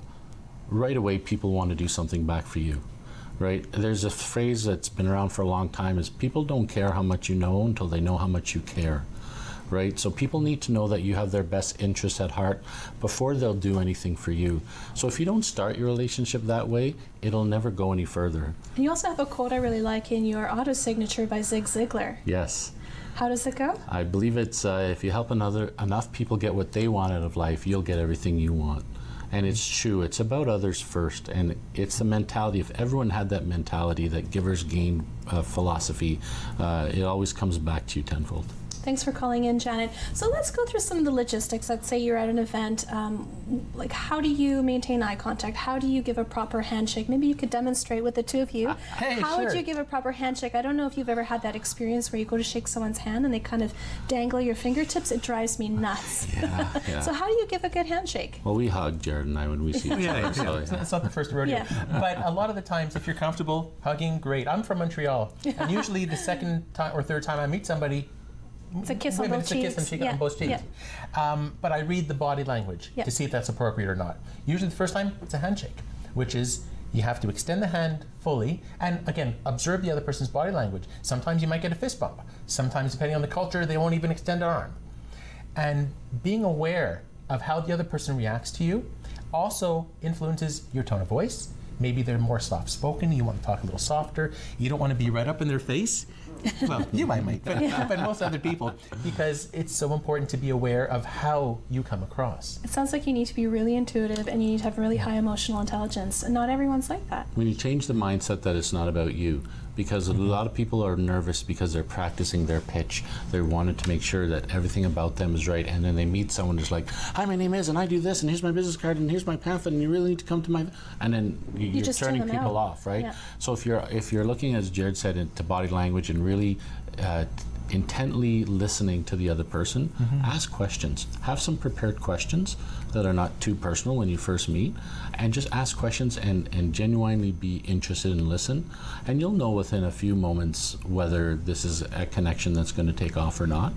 right away people want to do something back for you, right? There's a phrase that's been around for a long time is people don't care how much you know until they know how much you care. Right? So people need to know that you have their best interests at heart before they'll do anything for you. So if you don't start your relationship that way, it'll never go any further. And you also have a quote I really like in your auto signature by Zig Ziglar. Yes. How does it go? I believe it's if you help enough people get what they want out of life, you'll get everything you want. And it's true. It's about others first. And it's the mentality. If everyone had that mentality, that givers gain philosophy, it always comes back to you tenfold. Thanks for calling in, Janet. So let's go through some of the logistics. Let's say you're at an event. Like, how do you maintain eye contact? How do you give a proper handshake? Maybe you could demonstrate with the two of you. How would you give a proper handshake? I don't know if you've ever had that experience where you go to shake someone's hand and they kind of dangle your fingertips. It drives me nuts. Yeah. So how do you give a good handshake? Well, we hug, Jarrod and I, when we see each other. So, It's not the first rodeo. Yeah. But a lot of the times, if you're comfortable hugging, great. I'm from Montreal. And usually the second time or third time I meet somebody, it's a kiss on both cheeks. It's a kiss on both cheeks. But I read the body language to see if that's appropriate or not. Usually the first time, it's a handshake, which is you have to extend the hand fully and, again, observe the other person's body language. Sometimes you might get a fist bump. Sometimes, depending on the culture, they won't even extend their arm. And being aware of how the other person reacts to you also influences your tone of voice. Maybe they're more soft-spoken. You want to talk a little softer. You don't want to be right up in their face. Well, you might, but most other people, because it's so important to be aware of how you come across. It sounds like you need to be really intuitive and you need to have really high emotional intelligence, and not everyone's like that. when you change the mindset that it's not about you, because a lot of people are nervous because they're practicing their pitch. They wanted to make sure that everything about them is right, and then they meet someone who's like, hi, my name is, and I do this, and here's my business card, and here's my pamphlet, and you really need to come to my, and then you're just turning turn them people out. off, right? Yeah. So if you're looking, as Jarrod said, into body language and really intently listening to the other person, ask questions. Have some prepared questions that are not too personal when you first meet, and just ask questions and genuinely be interested and listen. And you'll know within a few moments whether this is a connection that's going to take off or not.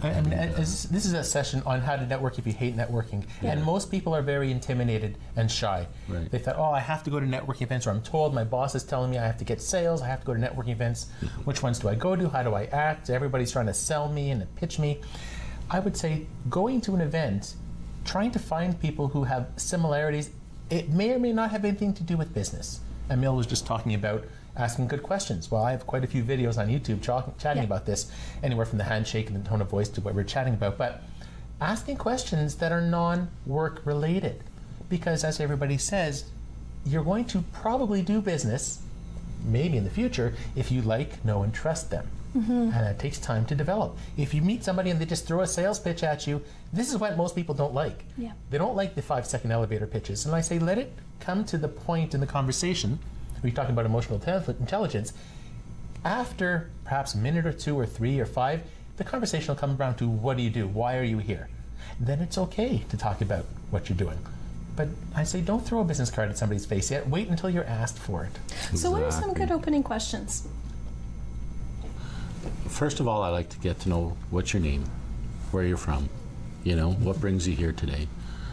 This is a session on how to network if you hate networking. And most people are very intimidated and shy. Right. They thought, I have to go to networking events, or I'm told my boss is telling me I have to get sales, I have to go to networking events. Which ones do I go to? How do I act? Everybody's trying to sell me and pitch me. I would say going to an event, trying to find people who have similarities, it may or may not have anything to do with business. Emile was just talking about asking good questions. Well, I have quite a few videos on YouTube chatting about this, anywhere from the handshake and the tone of voice to what we're chatting about. But asking questions that are non-work related, because as everybody says, you're going to probably do business, maybe in the future, if you like, know, and trust them. And it takes time to develop. If you meet somebody and they just throw a sales pitch at you, this is what most people don't like. Yeah. They don't like the 5-second elevator pitches. And I say, let it come to the point in the conversation. We're talking about emotional intelligence. After perhaps a minute or 2 or 3 or 5, the conversation will come around to, what do you do? Why are you here? Then it's okay to talk about what you're doing. But I say, don't throw a business card at somebody's face yet. Wait until you're asked for it. So what are some good opening questions? First of all, I like to get to know what's your name, where you're from, you know, what brings you here today.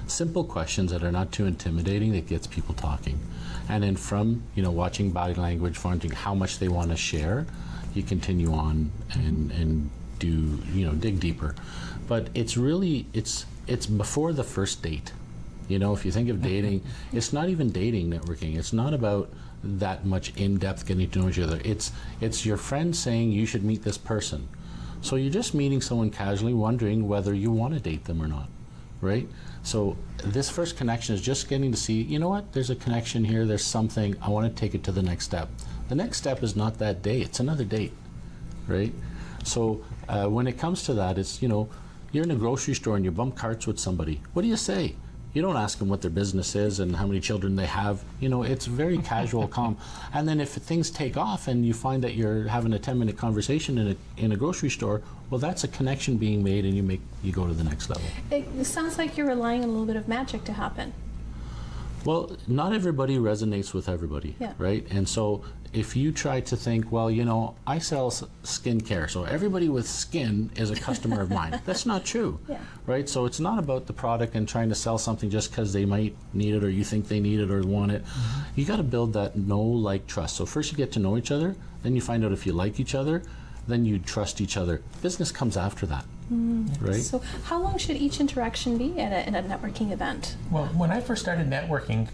Simple questions that are not too intimidating that gets people talking. And then from, you know, watching body language, finding how much they want to share, you continue on and do, you know, dig deeper. But it's really, it's before the first date. You know, if you think of dating, it's not even dating networking. It's not about that much in-depth getting to know each other. It's your friend saying you should meet this person. So you're just meeting someone casually, wondering whether you want to date them or not, right? So this first connection is just getting to see, you know what, there's a connection here, there's something, I want to take it to the next step. The next step is not that date, it's another date, right? So when it comes to that, it's, you know, you're in a grocery store and you bump carts with somebody. What do you say? You don't ask them what their business is and how many children they have. You know, it's very casual, calm. And then if things take off and you find that you're having a 10-minute conversation in a grocery store, well, that's a connection being made, and you go to the next level. It sounds like you're relying on a little bit of magic to happen. Well, not everybody resonates with everybody, right? And so if you try to think, well, you know, I sell skincare, so everybody with skin is a customer of mine. That's not true, right? So it's not about the product and trying to sell something just because they might need it or you think they need it or want it. You got to build that know, like, trust. So first you get to know each other, then you find out if you like each other, then you trust each other. Business comes after that. Right? So how long should each interaction be at a networking event? Well, when I first started networking,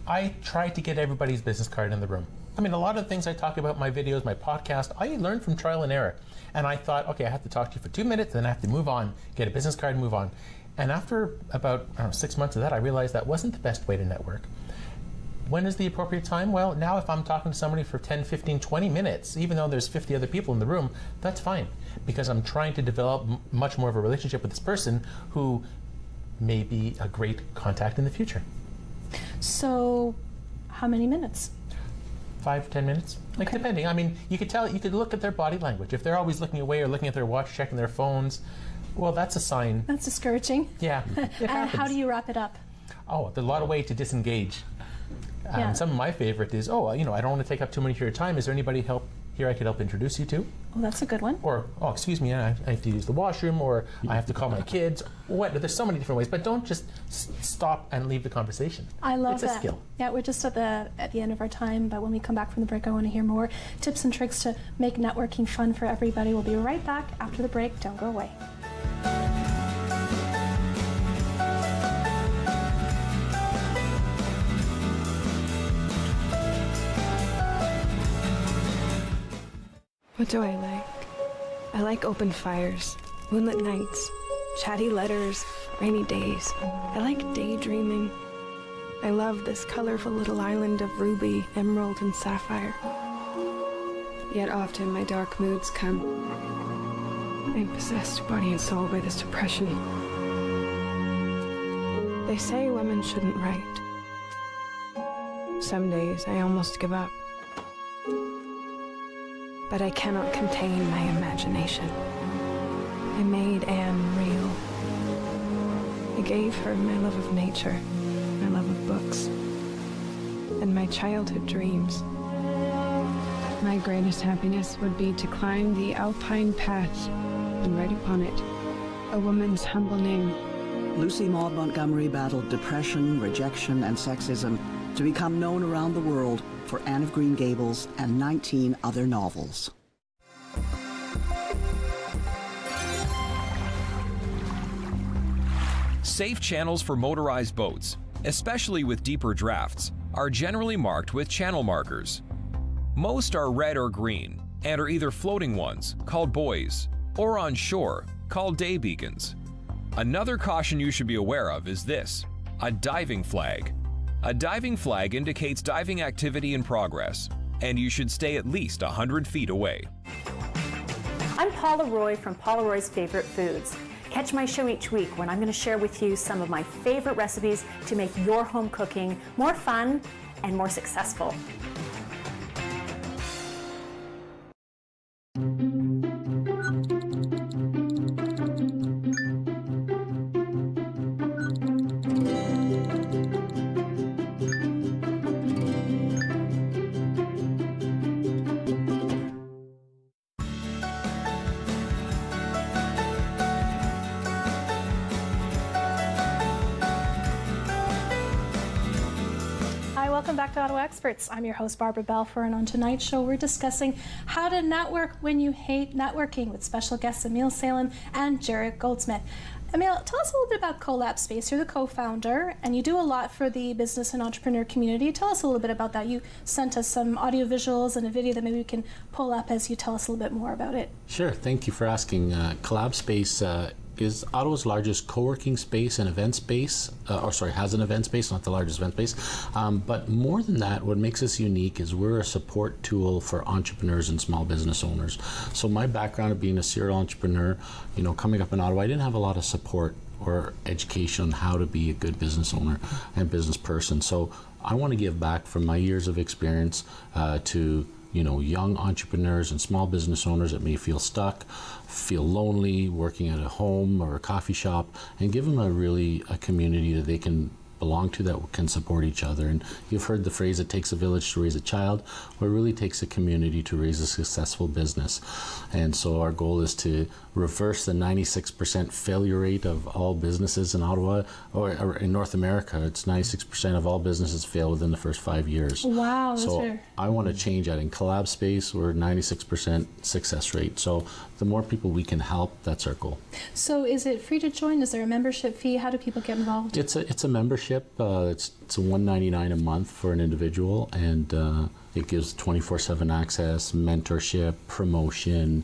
I tried to get everybody's business card in the room. I mean, a lot of the things I talk about in my videos, my podcast, I learned from trial and error. And I thought, okay, I have to talk to you for 2 minutes, then I have to move on, get a business card and move on. And after about 6 months of that, I realized that wasn't the best way to network. When is the appropriate time? Well, now if I'm talking to somebody for 10, 15, 20 minutes, even though there's 50 other people in the room, that's fine, because I'm trying to develop much more of a relationship with this person who may be a great contact in the future. So how many minutes? 5, 10 minutes, like depending. I mean, you could tell, you could look at their body language. If they're always looking away or looking at their watch, checking their phones, well, that's a sign. That's discouraging. Yeah, it And happens. how do you wrap it up? Oh, there's a lot of ways to disengage. Yeah. Some of my favorite is, oh, you know, I don't want to take up too much of your time. Is there anybody here I could help introduce you to? Oh, that's a good one. Or, oh, excuse me, I have to use the washroom, or I have to call my kids. There's so many different ways, but don't just stop and leave the conversation. I love it's that. It's a skill. Yeah, we're just at the end of our time, but when we come back from the break, I want to hear more tips and tricks to make networking fun for everybody. We'll be right back after the break. Don't go away. What do I like? I like open fires, moonlit nights, chatty letters, rainy days. I like daydreaming. I love this colorful little island of ruby, emerald, and sapphire. Yet often my dark moods come. I'm possessed body and soul by this depression. They say women shouldn't write. Some days I almost give up. But I cannot contain my imagination. I made Anne real. I gave her my love of nature, my love of books, and my childhood dreams. My greatest happiness would be to climb the alpine path and write upon it a woman's humble name. Lucy Maud Montgomery battled depression, rejection, and sexism to become known around the world for Anne of Green Gables and 19 other novels. Safe channels for motorized boats, especially with deeper drafts, are generally marked with channel markers. Most are red or green and are either floating ones, called buoys, or on shore, called day beacons. Another caution you should be aware of is this: a diving flag. A diving flag indicates diving activity in progress, and you should stay at least 100 feet away. I'm Paula Roy from Paula Roy's Favorite Foods. Catch my show each week when I'm going to share with you some of my favorite recipes to make your home cooking more fun and more successful. Welcome back to Ottawa Experts. I'm your host, Barbara Balfour, and on tonight's show, we're discussing how to network when you hate networking with special guests Emile Salem and Jarrod Goldsmith. Emile, tell us a little bit about Collab Space. You're the co-founder, and you do a lot for the business and entrepreneur community. Tell us a little bit about that. You sent us some audio visuals and a video that maybe we can pull up as you tell us a little bit more about it. Sure, thank you for asking. Collab Space is Ottawa's largest co-working space and event space, has an event space, not the largest event space. But more than that, what makes us unique is we're a support tool for entrepreneurs and small business owners. So my background of being a serial entrepreneur, coming up in Ottawa, I didn't have a lot of support or education on how to be a good business owner and business person. So I want to give back from my years of experience to young entrepreneurs and small business owners that may feel stuck, feel lonely, working at a home or a coffee shop, and give them a community that they can belong to, that can support each other. And you've heard the phrase, it takes a village to raise a child. Well, it really takes a community to raise a successful business. And so our goal is to reverse the 96% failure rate of all businesses in Ottawa, or in North America. It's 96% of all businesses fail within the first 5 years. Wow, that's so fair. I want to change that. In Collab Space, we're 96% success rate. So the more people we can help, that's our goal. So is it free to join? Is there a membership fee? How do people get involved? It's a membership. It's $199 a month for an individual, and it gives 24/7 access, mentorship, promotion,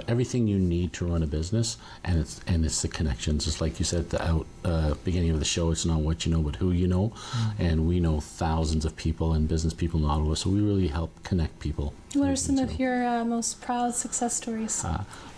everything you need to run a business, and it's the connections. Just like you said at the beginning of the show, it's not what you know, but who you know. And we know thousands of people and business people in Ottawa, so we really help connect people. What are some of your most proud success stories?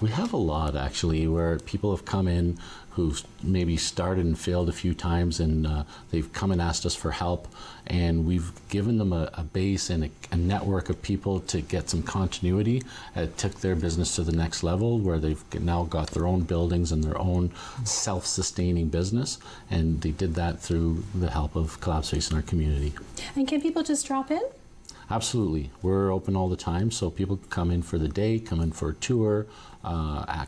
We have a lot, actually, where people have come in who've maybe started and failed a few times, and they've come and asked us for help, and we've given them a base and a network of people to get some continuity. It took their business to the next level, where they've now got their own buildings and their own self-sustaining business, and they did that through the help of Collab Space in our community. And can people just drop in? Absolutely. We're open all the time, so people can come in for the day, come in for a tour,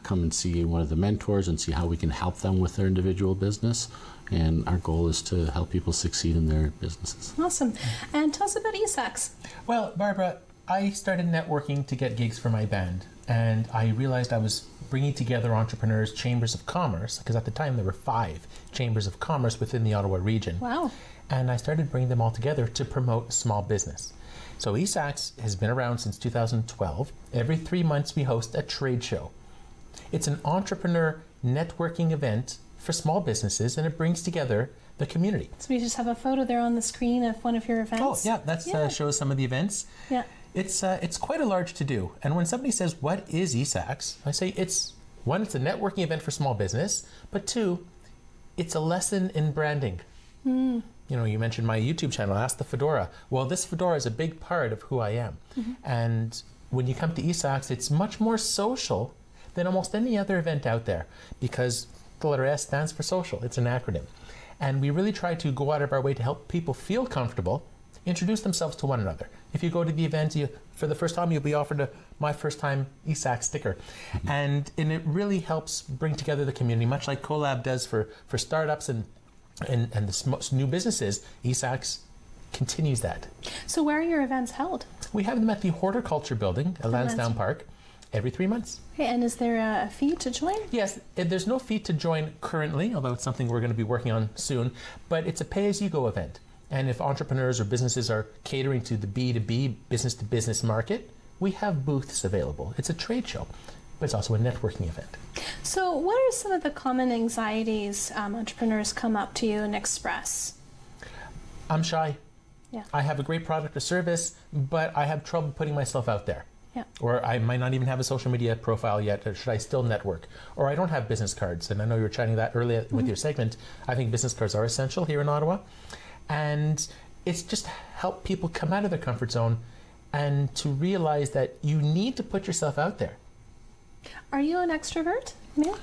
come and see one of the mentors and see how we can help them with their individual business. And our goal is to help people succeed in their businesses. Awesome. And tell us about eSAX. Well, Barbara, I started networking to get gigs for my band, and I realized I was bringing together entrepreneurs, chambers of commerce, because at the time there were 5 chambers of commerce within the Ottawa region. Wow. And I started bringing them all together to promote small business. So eSAX has been around since 2012. Every 3 months we host a trade show. It's an entrepreneur networking event for small businesses, and it brings together the community. So we just have a photo there on the screen of one of your events. Oh yeah, that shows some of the events. Yeah. It's quite a large to-do. And when somebody says, what is eSAX? I say it's a networking event for small business, but 2, it's a lesson in branding. You mentioned my YouTube channel, Ask the Fedora. Well, this fedora is a big part of who I am. Mm-hmm. And when you come to eSAX, it's much more social than almost any other event out there, because the letter S stands for social. It's an acronym. And we really try to go out of our way to help people feel comfortable, introduce themselves to one another. If you go to the event, for the first time, you'll be offered a My First Time eSAX sticker. Mm-hmm. And it really helps bring together the community, much like Collab does for startups and the new businesses. eSAX continues that. So where are your events held? We have them at the Horticulture Building at Lansdowne Park every 3 months. Okay, and is there a fee to join? Yes, there's no fee to join currently, although it's something we're going to be working on soon, but it's a pay-as-you-go event. And if entrepreneurs or businesses are catering to the B2B, business-to-business market, we have booths available. It's a trade show, but it's also a networking event. So what are some of the common anxieties entrepreneurs come up to you and express? I'm shy. Yeah. I have a great product or service, but I have trouble putting myself out there. Yeah. Or I might not even have a social media profile yet. Or should I still network? Or I don't have business cards. And I know you were chatting that earlier with your segment. I think business cards are essential here in Ottawa. And it's just help people come out of their comfort zone and to realize that you need to put yourself out there. Are you an extrovert, Emile?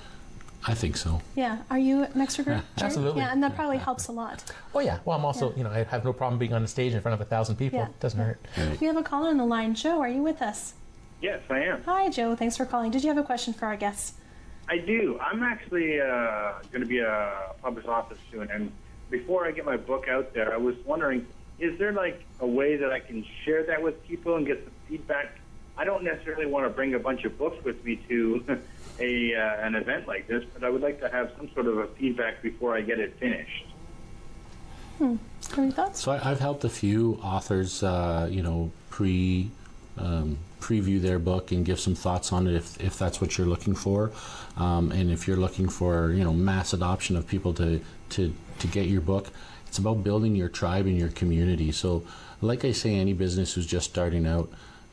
I think so. Yeah. Are you an extrovert? Absolutely. Yeah, and that probably helps a lot. Oh yeah. Well, I'm also, I have no problem being on a stage in front of 1,000 people. Yeah. It doesn't hurt. We have a caller on the line. Joe, are you with us? Yes, I am. Hi, Joe. Thanks for calling. Did you have a question for our guests? I do. I'm actually going to be a published author soon, and before I get my book out there, I was wondering, is there like a way that I can share that with people and get some feedback? I don't necessarily want to bring a bunch of books with me to an event like this, but I would like to have some sort of a feedback before I get it finished. Any thoughts? So I've helped a few authors, preview their book and give some thoughts on it if that's what you're looking for, and if you're looking for mass adoption of people to get your book. It's about building your tribe and your community. So like I say, any business who's just starting out,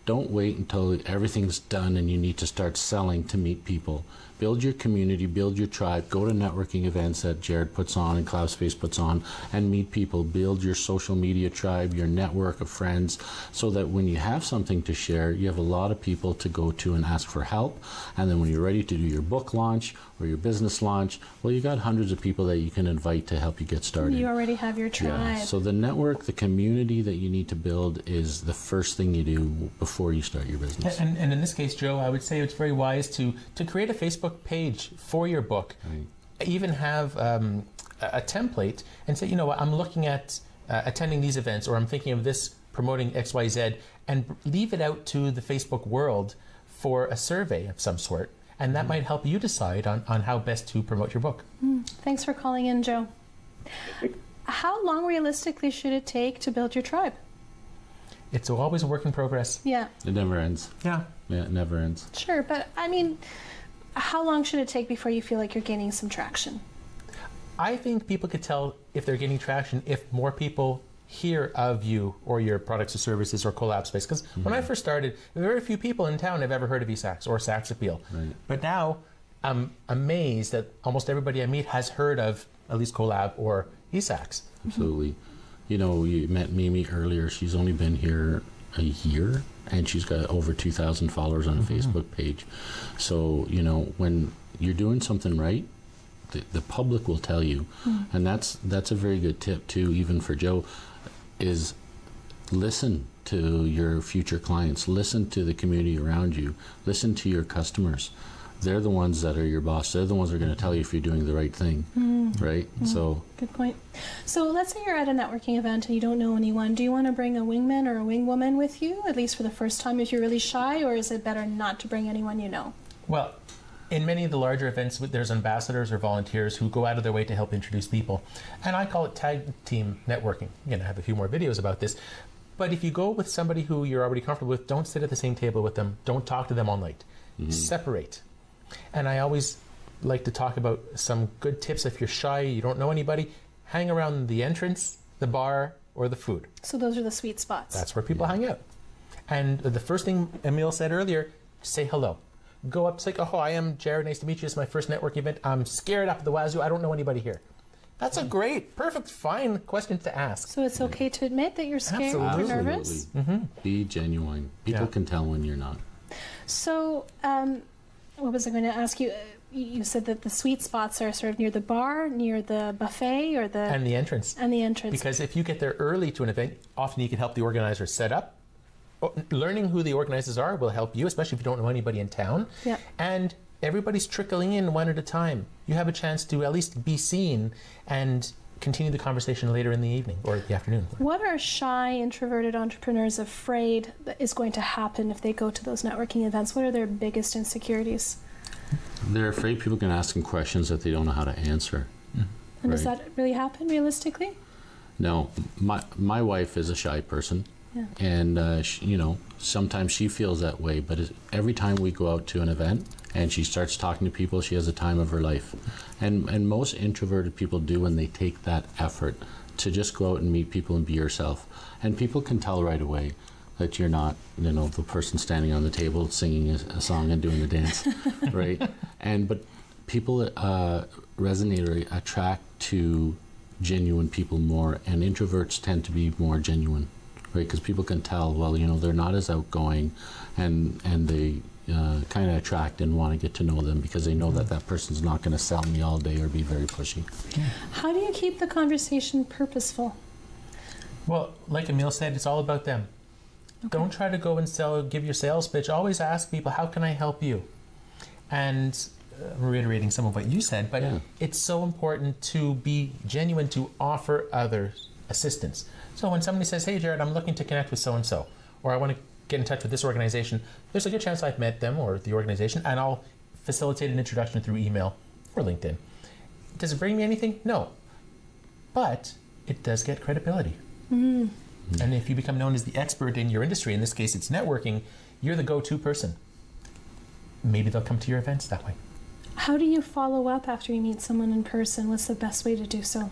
don't wait until everything's done and you need to start selling to meet people. Build your community, build your tribe, go to networking events that Jarrod puts on and CloudSpace puts on and meet people. Build your social media tribe, your network of friends, so that when you have something to share, you have a lot of people to go to and ask for help. And then when you're ready to do your book launch or your business launch, well, you got hundreds of people that you can invite to help you get started. You already have your tribe. Yeah. So the network, the community that you need to build is the first thing you do before you start your business. And in this case, Joe, I would say it's very wise to create a Facebook page for your book. Right. Even have a template and say, I'm looking at attending these events, or I'm thinking of this promoting XYZ, and leave it out to the Facebook world for a survey of some sort. And that might help you decide on how best to promote your book. Thanks for calling in, Joe. How long realistically should it take to build your tribe? It's always a work in progress. Yeah. It never ends. Yeah. Yeah, it never ends. Sure, but I mean, how long should it take before you feel like you're gaining some traction? I think people could tell if they're gaining traction if more people hear of you or your products or services or CloudSpace. Because when I first started, very few people in town have ever heard of eSAX or Sax Appeal. Right. But now I'm amazed that almost everybody I meet has heard of at least Collab or eSAX. Absolutely. You met Mimi earlier. She's only been here a year, and she's got over 2,000 followers on a Facebook page. So, when you're doing something right, the public will tell you. And that's a very good tip, too, even for Joe, is listen to your future clients. Listen to the community around you. Listen to your customers. They're the ones that are your boss. They're the ones that are going to tell you if you're doing the right thing, right? So good point. So let's say you're at a networking event and you don't know anyone. Do you want to bring a wingman or a wingwoman with you, at least for the first time if you're really shy, or is it better not to bring anyone you know? Well, in many of the larger events, there's ambassadors or volunteers who go out of their way to help introduce people. And I call it tag team networking. I have a few more videos about this. But if you go with somebody who you're already comfortable with, don't sit at the same table with them. Don't talk to them all night. Separate. And I always like to talk about some good tips if you're shy, you don't know anybody. Hang around the entrance, the bar, or the food. So those are the sweet spots. That's where people hang out. And the first thing Emile said earlier, say hello. Go up, say, oh, I am Jarrod, nice to meet you. It's my first networking event. I'm scared up at the wazoo. I don't know anybody here. That's a great, perfect, fine question to ask. So it's okay to admit that you're scared or nervous? Be genuine. People can tell when you're not. So, what was I going to ask you? You said that the sweet spots are sort of near the bar, near the buffet, or the... And the entrance. And the entrance. Because if you get there early to an event, often you can help the organizer set up. Learning who the organizers are will help you, especially if you don't know anybody in town. Yeah. And everybody's trickling in one at a time. You have a chance to at least be seen and continue the conversation later in the evening or the afternoon. What are shy, introverted entrepreneurs afraid that is going to happen if they go to those networking events? What are their biggest insecurities? They're afraid people can ask them questions that they don't know how to answer. And does that really happen realistically? No. My wife is a shy person. Yeah. And, sometimes she feels that way. But every time we go out to an event and she starts talking to people, she has the time of her life. And most introverted people do when they take that effort to just go out and meet people and be yourself. And people can tell right away. that you're not, the person standing on the table singing a song and doing the dance, right? But people resonate or attract to genuine people more, and introverts tend to be more genuine, right? Because people can tell, well, they're not as outgoing, and they kind of attract and want to get to know them because they know that person's not going to sell me all day or be very pushy. How do you keep the conversation purposeful? Well, like Emile said, it's all about them. Okay. Don't try to go and give your sales pitch. Always ask people, how can I help you? And I'm reiterating some of what you said, but it's so important to be genuine, to offer others assistance. So when somebody says, hey, Jarrod, I'm looking to connect with so-and-so, or I want to get in touch with this organization, there's a good chance I've met them or the organization, and I'll facilitate an introduction through email or LinkedIn. Does it bring me anything? No. But it does get credibility. Mm-hmm. And if you become known as the expert in your industry, in this case it's networking, you're the go-to person. Maybe they'll come to your events that way. How do you follow up after you meet someone in person? What's the best way to do so?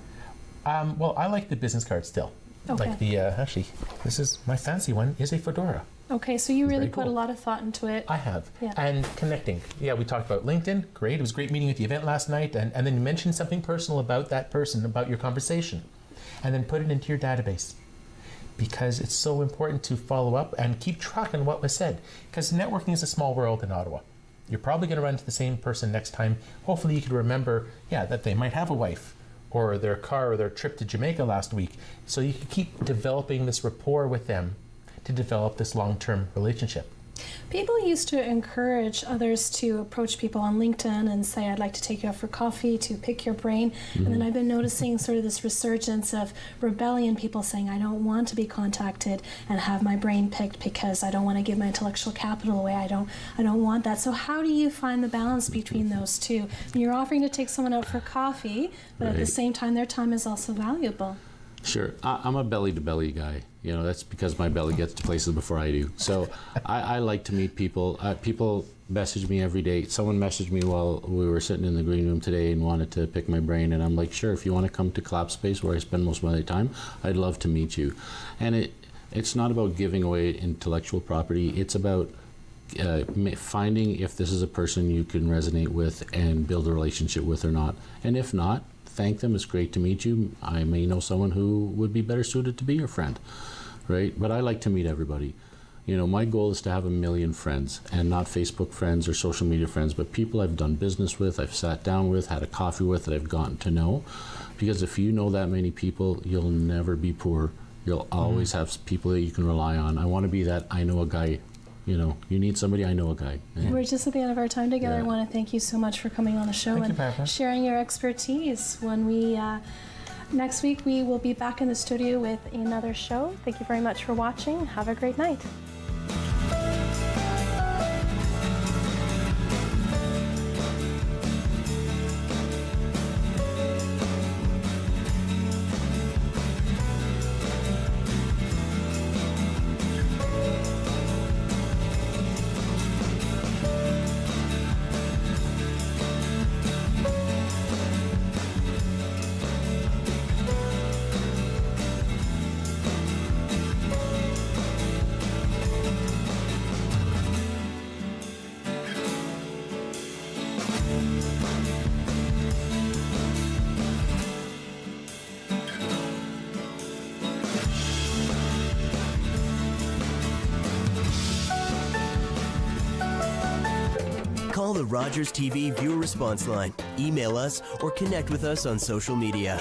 Well, I like the business card still. Okay. Like actually, this is my fancy one, is a fedora. Okay, so you really put cool. a lot of thought into it. I have. Yeah. And connecting. Yeah, we talked about LinkedIn. Great. It was great meeting at the event last night. And then you mentioned something personal about that person, about your conversation. And then put it into your database. Because it's so important to follow up and keep track on what was said. Because networking is a small world in Ottawa. You're probably going to run into the same person next time. Hopefully you can remember, that they might have a wife, or their car, or their trip to Jamaica last week. So you can keep developing this rapport with them to develop this long-term relationship. People used to encourage others to approach people on LinkedIn and say, I'd like to take you out for coffee, to pick your brain. Mm-hmm. And then I've been noticing sort of this resurgence of rebellion, people saying, I don't want to be contacted and have my brain picked because I don't want to give my intellectual capital away. I don't want that. So how do you find the balance between those two? You're offering to take someone out for coffee, but at the same time, their time is also valuable. Sure. I'm a belly-to-belly guy. That's because my belly gets to places before I do. So I like to meet people. People message me every day. Someone messaged me while we were sitting in the green room today and wanted to pick my brain. And I'm like, sure, if you want to come to Collapse Space, where I spend most of my time, I'd love to meet you. And it's not about giving away intellectual property. It's about finding if this is a person you can resonate with and build a relationship with or not. And if not, thank them. It's great to meet you. I may know someone who would be better suited to be your friend, right? But I like to meet everybody. My goal is to have 1 million friends, and not Facebook friends or social media friends, but people I've done business with, I've sat down with, had a coffee with, that I've gotten to know. Because if you know that many people, you'll never be poor. You'll always have people that you can rely on. I want to be that I know a guy. You need somebody, I know a guy. Yeah. We're just at the end of our time together. I want to thank you so much for coming on the show and sharing your expertise. When we next week, we will be back in the studio with another show. Thank you very much for watching. Have a great night. Call the Rogers TV viewer response line, email us, or connect with us on social media.